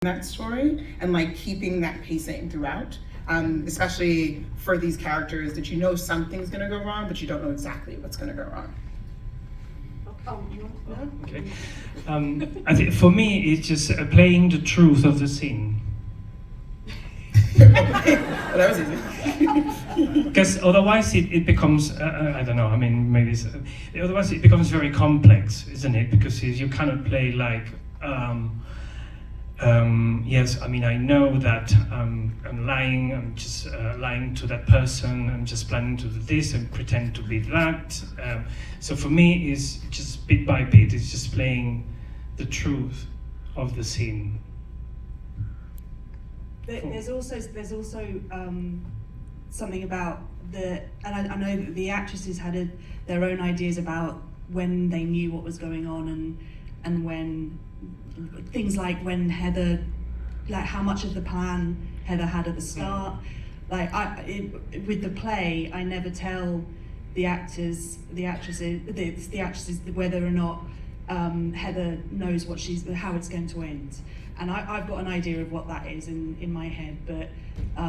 that story and like keeping that pacing throughout, especially for these characters that you know something's going to go wrong, but you don't know exactly what's going to go wrong. Okay. I think for me, it's just playing the truth of the scene. Well, that was easy. Because otherwise it becomes, I don't know, I mean, maybe otherwise it becomes very complex, isn't it? Because you cannot play like, yes, I mean, I know that I'm lying, I'm just lying to that person, I'm just planning to do this and pretend to be that. So for me, it's just bit by bit, it's just playing the truth of the scene. There's also something about and I know that the actresses had their own ideas about when they knew what was going on and when things like when Heather, like how much of the plan Heather had at the start. Like with the play, I never tell the actresses whether or not Heather knows how it's going to end. And I've got an idea of what that is in my head, but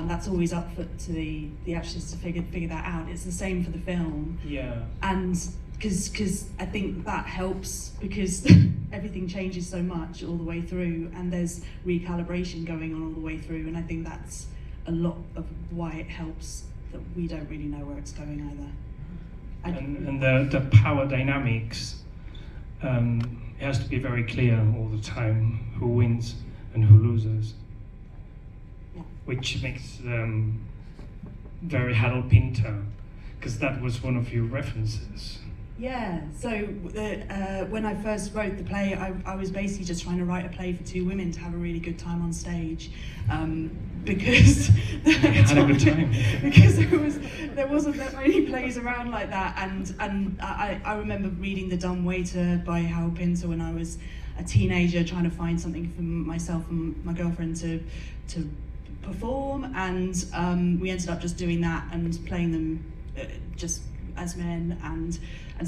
that's always up to the actresses to figure that out. It's the same for the film. Yeah. And because I think that helps, because everything changes so much all the way through, and there's recalibration going on all the way through, and I think that's a lot of why it helps that we don't really know where it's going either. And the power dynamics, it has to be very clear all the time who wins and who loses. Yeah. Which makes them very Harold Pinter, because that was one of your references. Yeah, so when I first wrote the play, I was basically just trying to write a play for two women to have a really good time on stage, because had a good time. because there wasn't that many plays around like that, and I remember reading The Dumb Waiter by Harold Pinter when I was a teenager, trying to find something for myself and my girlfriend to perform, and we ended up just doing that and playing them just as men, and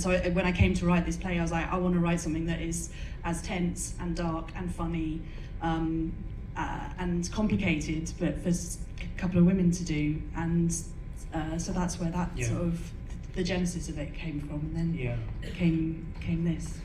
so when I came to write this play, I was like, I want to write something that is as tense and dark and funny and complicated, but for a couple of women to do, and so that's where that sort of the genesis of it came from, and then came this.